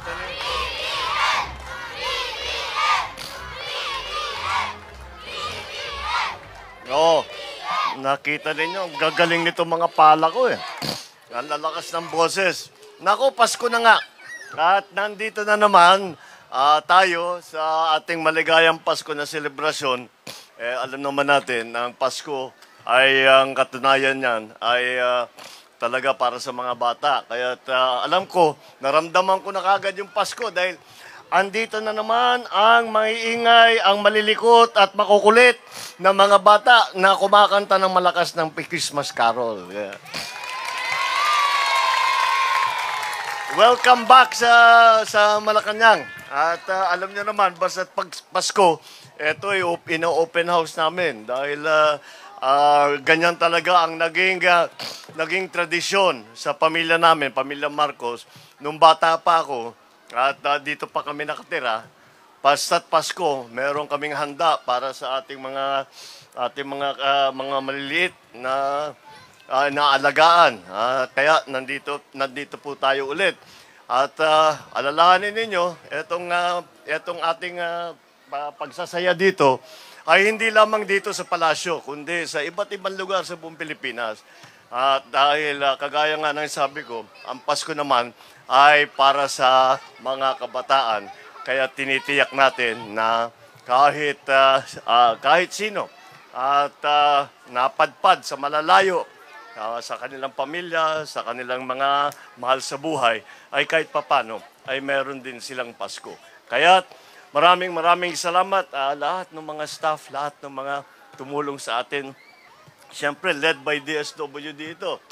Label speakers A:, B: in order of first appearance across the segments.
A: nakita niyo. Oo, nakita ninyo, gagaling nito mga pala ko eh. Ang lalakas ng boses. Naku, Pasko na nga. At nandito na naman tayo sa ating maligayang Pasko na selebrasyon. Alam naman natin, ang Pasko ay ang katunayan niyan ay talaga para sa mga bata. Kaya alam ko, naramdaman ko na kagad yung Pasko dahil andito na naman ang maiingay, ang malilikot at makukulit na mga bata na kumakanta ng malakas ng Christmas Carol. Yeah. Welcome back sa Malacanang. At alam niyo naman, basta pag Pasko, ito ay ino-open house namin dahil ganyan talaga ang naging tradisyon sa pamilya namin, pamilya Marcos. Nung bata pa ako at dito pa kami nakatira, basta't Pasko, meron kaming handa para sa ating mga maliliit na naalagaan. Kaya nandito po tayo ulit. At alalahanin ninyo, etong ating pagsasaya dito ay hindi lamang dito sa palasyo, kundi sa iba't ibang lugar sa buong Pilipinas. At dahil kagaya nga ng sabi ko, ang Pasko naman ay para sa mga kabataan. Kaya tinitiyak natin na kahit sino at napadpad sa malalayo, sa kanilang pamilya, sa kanilang mga mahal sa buhay, ay kahit papano, ay meron din silang Pasko. Kaya maraming salamat lahat ng mga staff, lahat ng mga tumulong sa atin. Siyempre, led by DSWD ito.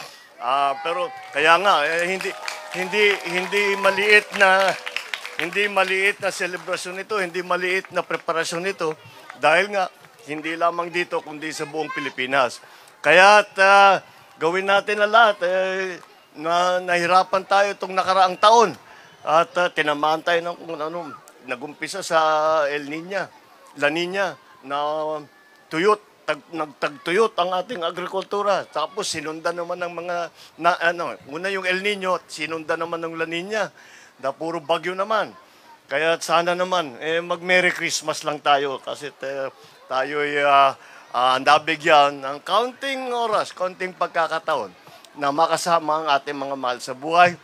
A: Pero kaya nga, hindi maliit na selebrasyon ito, hindi maliit na preparasyon ito, dahil nga, hindi lamang dito, kundi sa buong Pilipinas. Kaya gawin natin na lahat. Nahirapan tayo itong nakaraang taon. At tinamaan tayo ng kung ano, nagumpisa sa La Nina, na nagtagtuyot ang ating agrikultura. Tapos sinundan naman ng una yung El Nino, sinundan naman ng La Nina, na puro bagyo naman. Kaya sana naman, mag-Merry Christmas lang tayo kasi tayo ay nabigyan ng kaunting oras, kaunting pagkakataon na makasama ang ating mga mahal sa buhay,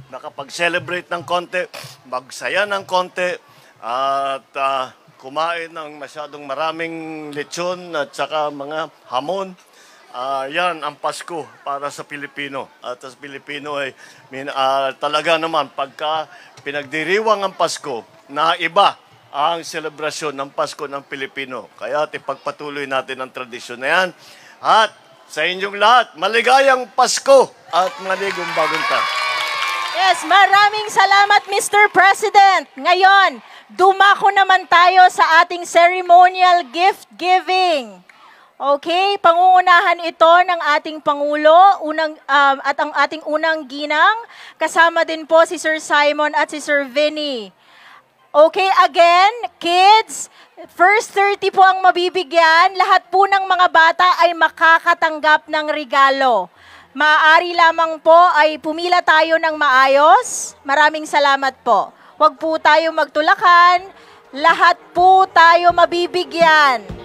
A: nakapag-celebrate ng konti, magsaya ng konti, at kumain ng masyadong maraming lechon at saka mga hamon. Yan ang Pasko para sa Pilipino. At sa Pilipino ay talaga naman pagka pinagdiriwang ang Pasko na iba ang selebrasyon ng Pasko ng Pilipino. Kaya ipagpatuloy natin ang tradisyon na yan. At sa inyong lahat, maligayang Pasko at maligong bagong taon.
B: Yes, maraming salamat Mr. President. Ngayon, dumako naman tayo sa ating ceremonial gift giving. Okay, pangungunahan ito ng ating Pangulo at ang ating unang ginang. Kasama din po si Sir Simon at si Sir Vinny. Okay, again, kids, first 30 po ang mabibigyan. Lahat po ng mga bata ay makakatanggap ng regalo. Maaari lamang po ay pumila tayo ng maayos. Maraming salamat po. Huwag po tayo magtulakan. Lahat po tayo mabibigyan.